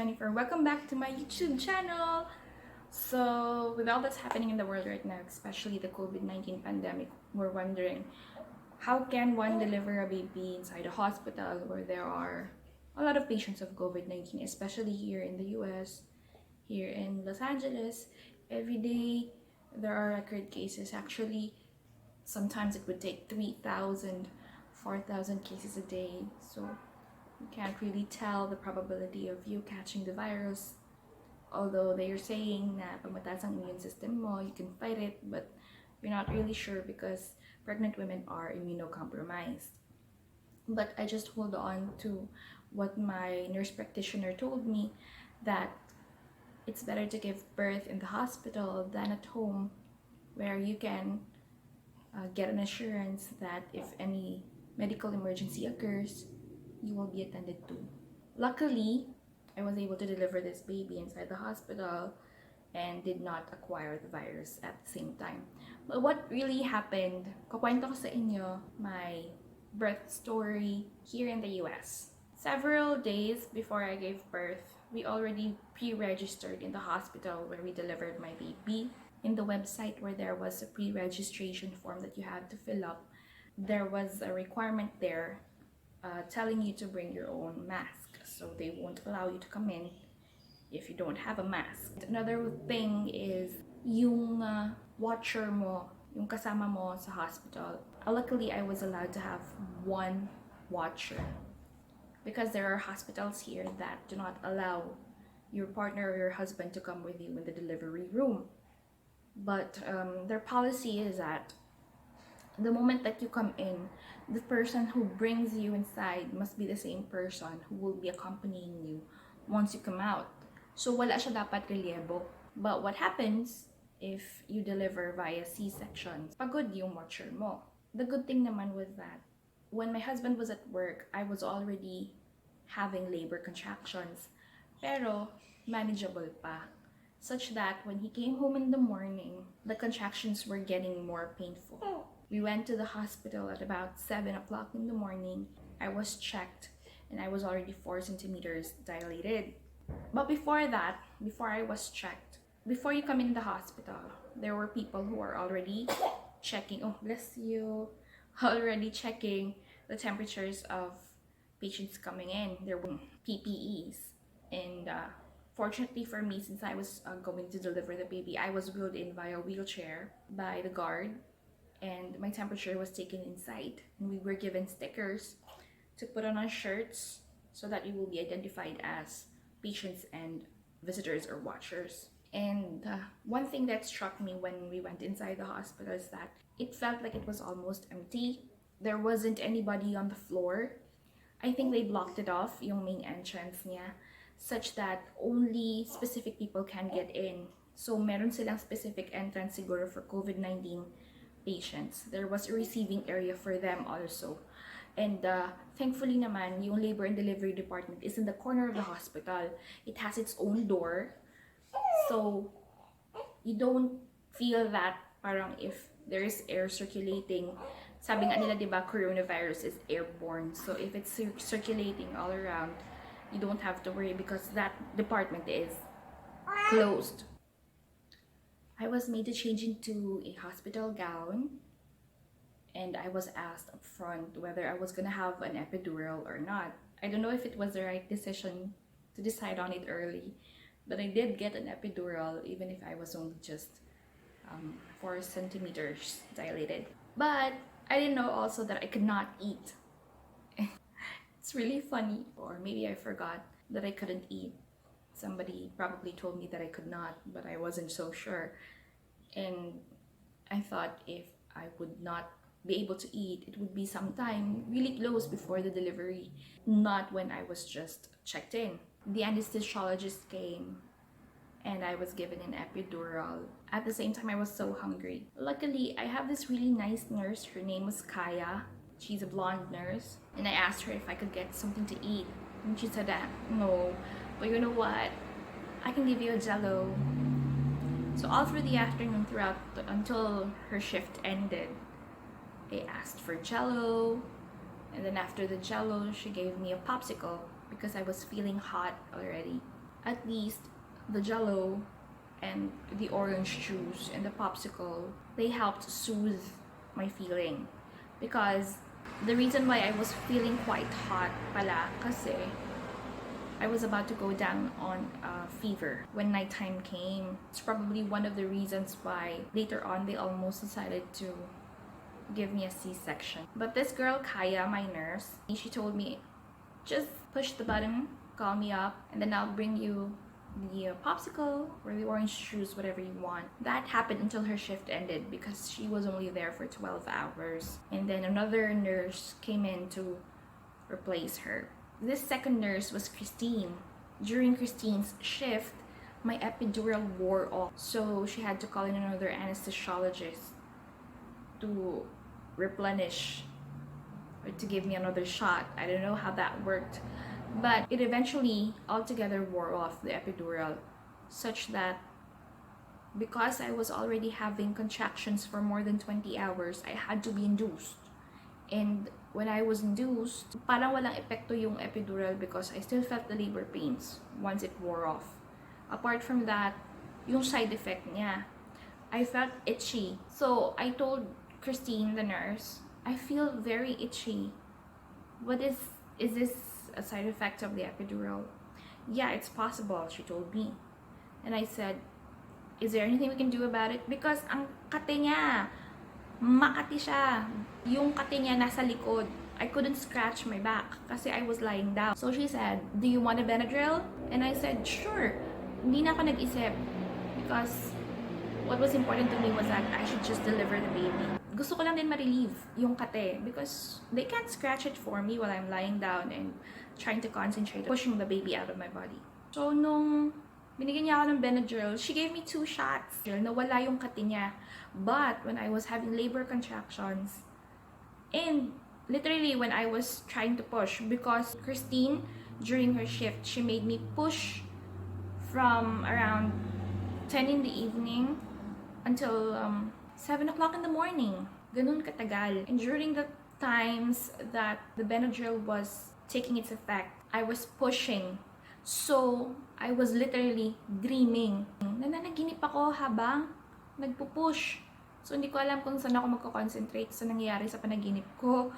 Jennifer. Welcome back to my YouTube channel. So, with all that's happening in the world right now, especially the COVID-19 pandemic, we're wondering how can one deliver a baby inside a hospital where there are a lot of patients of COVID-19, especially here in the US, here in Los Angeles. Every day there are record cases. Actually, sometimes it would take 3,000, 4,000 cases a day. So you can't really tell the probability of you catching the virus. Although they are saying na pag mataas ang immune system mo, you can fight it, but you're not really sure because pregnant women are immunocompromised. But I just hold on to what my nurse practitioner told me, that it's better to give birth in the hospital than at home, where you can get an assurance that if any medical emergency occurs, you will be attended to. Luckily, I was able to deliver this baby inside the hospital and did not acquire the virus at the same time. But what really happened, kukwento ko sa inyo my birth story here in the US. Several days before I gave birth, we already pre-registered in the hospital where we delivered my baby. In the website where there was a pre-registration form that you had to fill up, there was a requirement there telling you to bring your own mask. So they won't allow you to come in if you don't have a mask. Another thing is yung watcher mo, yung kasama mo sa hospital. Luckily, I was allowed to have one watcher because there are hospitals here that do not allow your partner or your husband to come with you in the delivery room. But their policy is that the moment that you come in, the person who brings you inside must be the same person who will be accompanying you once you come out. So wala siya dapat relyebo. But what happens if you deliver via C-section? Pagod yung watcher mo. The good thing naman was that when my husband was at work, I was already having labor contractions, pero manageable pa. Such that when he came home in the morning, the contractions were getting more painful. We went to the hospital at about 7 o'clock in the morning. I was checked and I was already 4 centimeters dilated. But before that, before I was checked, before you come in the hospital, there were people who are already checking, oh bless you, already checking the temperatures of patients coming in. There were PPEs. And fortunately for me, since I was going to deliver the baby, I was wheeled in via wheelchair by the guard, and my temperature was taken inside. And we were given stickers to put on our shirts so that we will be identified as patients and visitors or watchers. And one thing that struck me when we went inside the hospital is that it felt like it was almost empty. There wasn't anybody on the floor. I think they blocked it off, yung main entrance niya, such that only specific people can get in. So meron silang specific entrance siguro for COVID-19 patients. There was a receiving area for them also. And thankfully naman, yung labor and delivery department is in the corner of the hospital. It has its own door. So you don't feel that parang if there is air circulating, sabi nga nila, diba, coronavirus is airborne. So if it's circulating all around, you don't have to worry because that department is closed. I was made to change into a hospital gown, and I was asked up front whether I was gonna have an epidural or not. I don't know if it was the right decision to decide on it early, but I did get an epidural even if I was only just 4 centimeters dilated. But I didn't know also that I could not eat. It's really funny, or maybe I forgot that I couldn't eat. Somebody probably told me that I could not, but I wasn't so sure. And I thought if I would not be able to eat, it would be sometime really close before the delivery, not when I was just checked in. The anesthesiologist came and I was given an epidural. At the same time, I was so hungry. Luckily, I have this really nice nurse. Her name was Kaya. She's a blonde nurse. And I asked her if I could get something to eat. And she said that, no, but you know what? I can give you a Jello. So all through the afternoon, until her shift ended, I asked for Jello. And then after the Jello, she gave me a popsicle because I was feeling hot already. at least the jello and the orange juice and the popsicle, they helped soothe my feeling. Because the reason why I was feeling quite hot pala kasi I was about to go down on a fever when nighttime came. It's probably one of the reasons why later on they almost decided to give me a C-section. But this girl, Kaya, my nurse, she told me, just push the button, call me up, and then I'll bring you the popsicle or the orange juice, whatever you want. That happened until her shift ended because she was only there for 12 hours. And then another nurse came in to replace her. This second nurse was Christine. During Christine's shift, my epidural wore off. So she had to call in another anesthesiologist to replenish or to give me another shot. I don't know how that worked. But it eventually altogether wore off the epidural, such that because I was already having contractions for more than 20 hours, I had to be induced. And when I was induced, parang walang epekto yung epidural because I still felt the labor pains once it wore off. Apart from that, yung side effect niya, I felt itchy. So I told Christine, the nurse, I feel very itchy. What is this a side effect of the epidural? Yeah, it's possible, she told me. And I said, is there anything we can do about it? Because ang kate niya, makati siya. Yung kate niya nasa likod. I couldn't scratch my back kasi I was lying down. So she said, do you want a Benadryl? And I said, sure. Hindi na ako nag-isip because what was important to me was that I should just deliver the baby. Gusto ko lang din ma-relieve yung kate because they can't scratch it for me while I'm lying down and trying to concentrate on pushing the baby out of my body. So nung binigyan niya ako ng Benadryl, she gave me 2 shots. Nawala yung kate niya. But when I was having labor contractions, and literally when I was trying to push, because Christine, during her shift, she made me push from around 10 in the evening until 7 o'clock in the morning. Ganun katagal. And during the times that the Benadryl was taking its effect, I was pushing. So, I was literally dreaming. Nananaginip ako habang nagpupush. So, hindi ko alam kung saan ako magko-concentrate sa nangyayari sa panaginip ko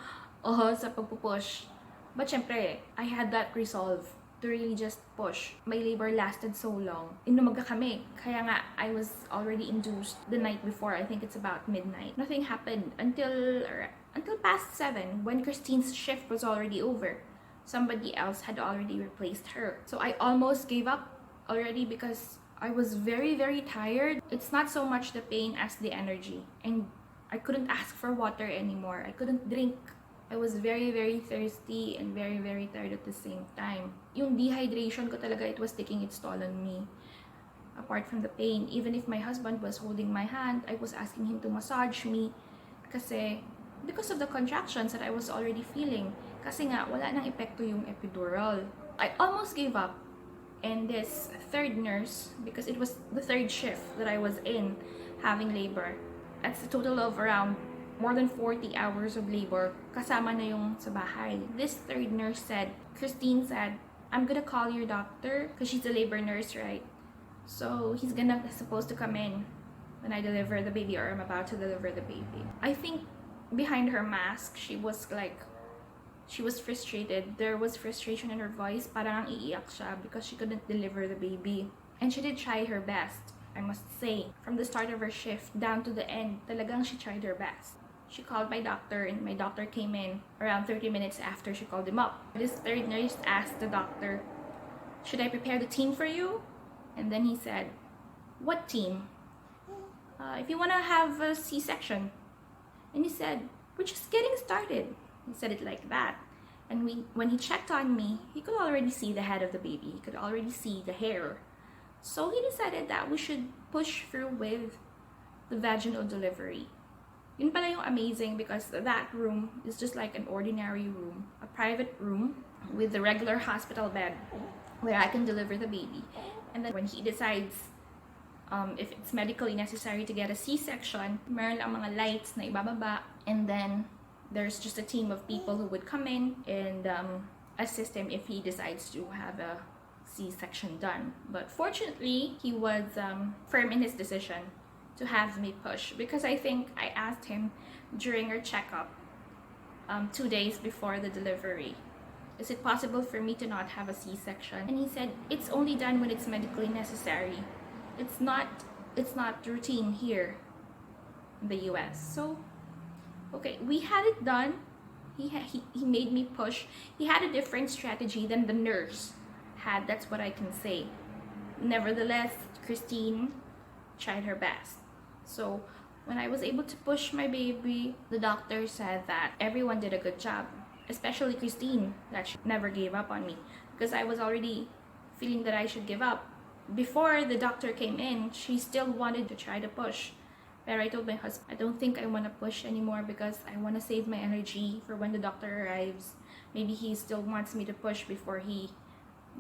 o sa pagpupush. But syempre, I had that resolve to really just push. My labor lasted so long. Inumaga kami. Kaya nga, I was already induced the night before. I think it's about midnight. Nothing happened until past 7 when Christine's shift was already over. Somebody else had already replaced her. So I almost gave up already because I was very, very tired. It's not so much the pain as the energy. And I couldn't ask for water anymore. I couldn't drink. I was very, very thirsty and very, very tired at the same time. Yung dehydration ko talaga, it was taking its toll on me. Apart from the pain, even if my husband was holding my hand, I was asking him to massage me because of the contractions that I was already feeling. Kasi nga, wala nang epekto yung epidural. I almost gave up. And this third nurse, because it was the third shift that I was in having labor, that's a total of around more than 40 hours of labor, kasama na yung sa bahay. This third nurse said, Christine said, I'm gonna call your doctor, because she's a labor nurse, right? So, he's supposed to come in when I deliver the baby, or I'm about to deliver the baby. I think behind her mask, she was frustrated. There was frustration in her voice, parang iiyak siya because she couldn't deliver the baby. And she did try her best, I must say. From the start of her shift down to the end, talagang she tried her best. She called my doctor and my doctor came in around 30 minutes after she called him up. This third nurse asked the doctor, should I prepare the team for you? And then he said, what team? If you want to have a C-section. And he said, we're just getting started. He said it like that. And when he checked on me, he could already see the head of the baby. He could already see the hair. So he decided that we should push through with the vaginal delivery. Yun pala yung amazing because that room is just like an ordinary room, a private room with the regular hospital bed where I can deliver the baby. And then when he decides if it's medically necessary to get a C-section, meron lang mga lights na ibababa, and then there's just a team of people who would come in and assist him if he decides to have a C-section done. But fortunately, he was firm in his decision to have me push, because I think I asked him during our checkup 2 days before the delivery, is it possible for me to not have a C-section? And he said it's only done when it's medically necessary. It's not routine here in the US. So okay, we had it done. He made me push. He had a different strategy than the nurse had, that's what I can say. Nevertheless, Christine tried her best. So when I was able to push my baby, the doctor said that everyone did a good job, especially Christine, that she never gave up on me, because I was already feeling that I should give up. Before the doctor came in, she still wanted to try to push. But I told my husband, I don't think I want to push anymore, because I want to save my energy for when the doctor arrives. Maybe he still wants me to push before he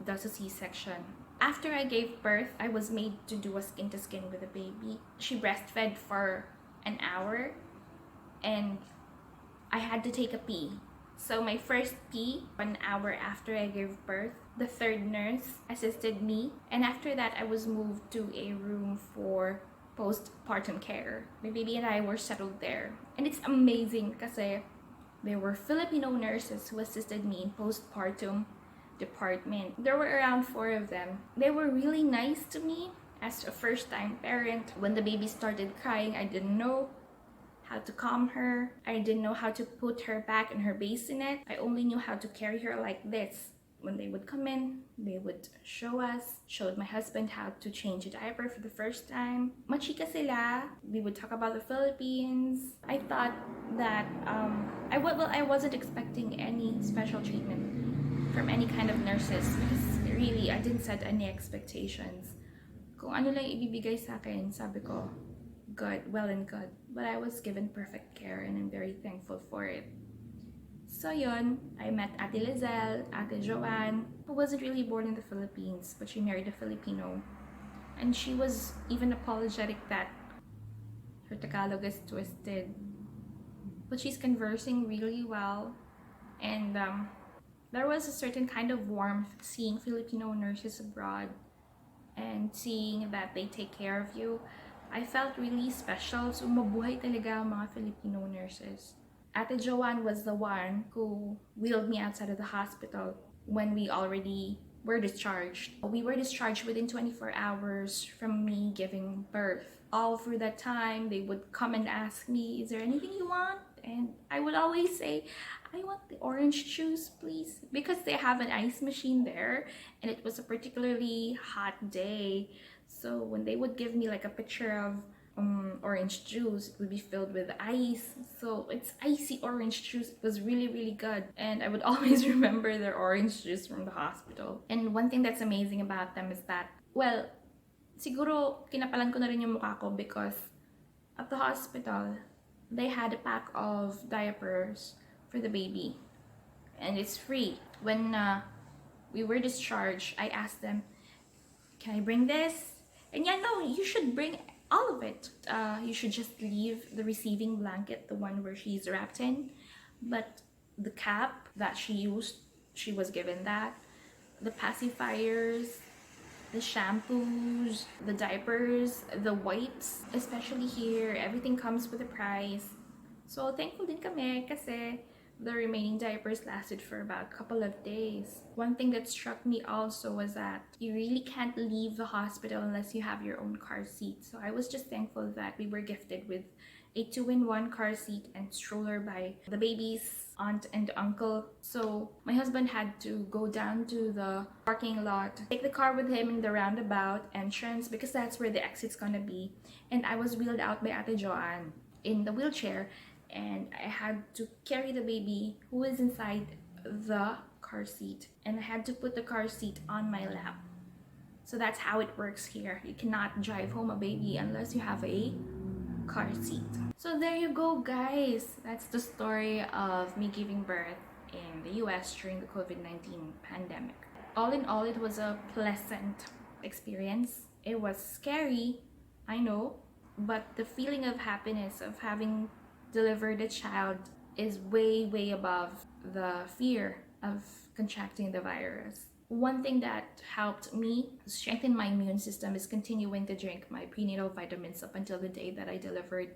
does a C-section. After I gave birth, I was made to do a skin-to-skin with the baby. She breastfed for an hour, and I had to take a pee. So my first pee, 1 hour after I gave birth, the third nurse assisted me. And after that, I was moved to a room for postpartum care. My baby and I were settled there. And it's amazing kasi there were Filipino nurses who assisted me in postpartum department. There were around 4 of them. They were really nice to me as a first-time parent. When the baby started crying, I didn't know how to calm her. I didn't know how to put her back in her bassinet. I only knew how to carry her like this. When they would come in, they would showed my husband how to change a diaper for the first time. Machika sila. We would talk about the Philippines. I thought that I wasn't expecting any special treatment from any kind of nurses, because really, I didn't set any expectations. Kung ano lang ibibigay sa akin, sabi ko, good, well and good. But I was given perfect care, and I'm very thankful for it. So yun, I met Ate Lizelle, Ate Joanne, who wasn't really born in the Philippines, but she married a Filipino. And she was even apologetic that her Tagalog is twisted. But she's conversing really well. And there was a certain kind of warmth seeing Filipino nurses abroad and seeing that they take care of you. I felt really special. So mabuhay talaga ang mga Filipino nurses. Ate Joanne was the one who wheeled me outside of the hospital when we already were discharged. We were discharged within 24 hours from me giving birth. All through that time, they would come and ask me, is there anything you want? And I would always say, I want the orange juice, please. Because they have an ice machine there, and it was a particularly hot day. So when they would give me like a picture of orange juice, it would be filled with ice. So it's icy orange juice. It was really, really good. And I would always remember their orange juice from the hospital. And one thing that's amazing about them is that, well, siguro kinapalan ko na rin yung mukha ko, because at the hospital, they had a pack of diapers for the baby. And it's free. When we were discharged, I asked them, can I bring this? And yeah, no, you should bring all of it. You should just leave the receiving blanket, the one where she's wrapped in. But the cap that she used, she was given that. The pacifiers, the shampoos, the diapers, the wipes, especially here, everything comes with a price. So thankful din kami kasi the remaining diapers lasted for about a couple of days. One thing that struck me also was that you really can't leave the hospital unless you have your own car seat. So I was just thankful that we were gifted with a 2-in-1 car seat and stroller by the baby's aunt and uncle. So my husband had to go down to the parking lot, take the car with him in the roundabout entrance, because that's where the exit's gonna be. And I was wheeled out by Ate Joanne in the wheelchair, and I had to carry the baby who is inside the car seat, and I had to put the car seat on my lap. So that's how it works here. You cannot drive home a baby unless you have a car seat. So there you go, guys. That's the story of me giving birth in the US during the COVID-19 pandemic. All in all, it was a pleasant experience. It was scary, I know, but the feeling of happiness of having delivered a child is way, way above the fear of contracting the virus. One thing that helped me strengthen my immune system is continuing to drink my prenatal vitamins up until the day that I delivered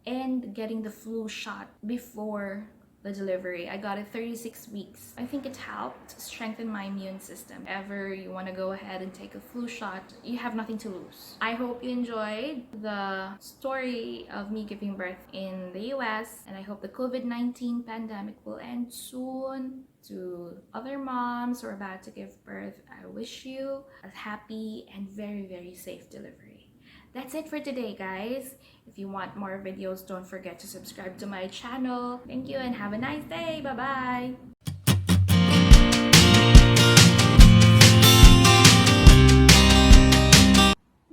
and getting the flu shot before the delivery. I got it 36 weeks. I think it helped strengthen my immune system. If ever you want to go ahead and take a flu shot, you have nothing to lose. I hope you enjoyed the story of me giving birth in the US, and I hope the COVID-19 pandemic will end soon. To other moms who are about to give birth, I wish you a happy and very, very safe delivery. That's it for today, guys. If you want more videos, don't forget to subscribe to my channel. Thank you and have a nice day. Bye-bye!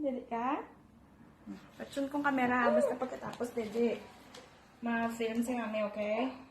Dili ka? Patsun kong kamera basta pagkatapos, Dede. Ma-film si mami, okay?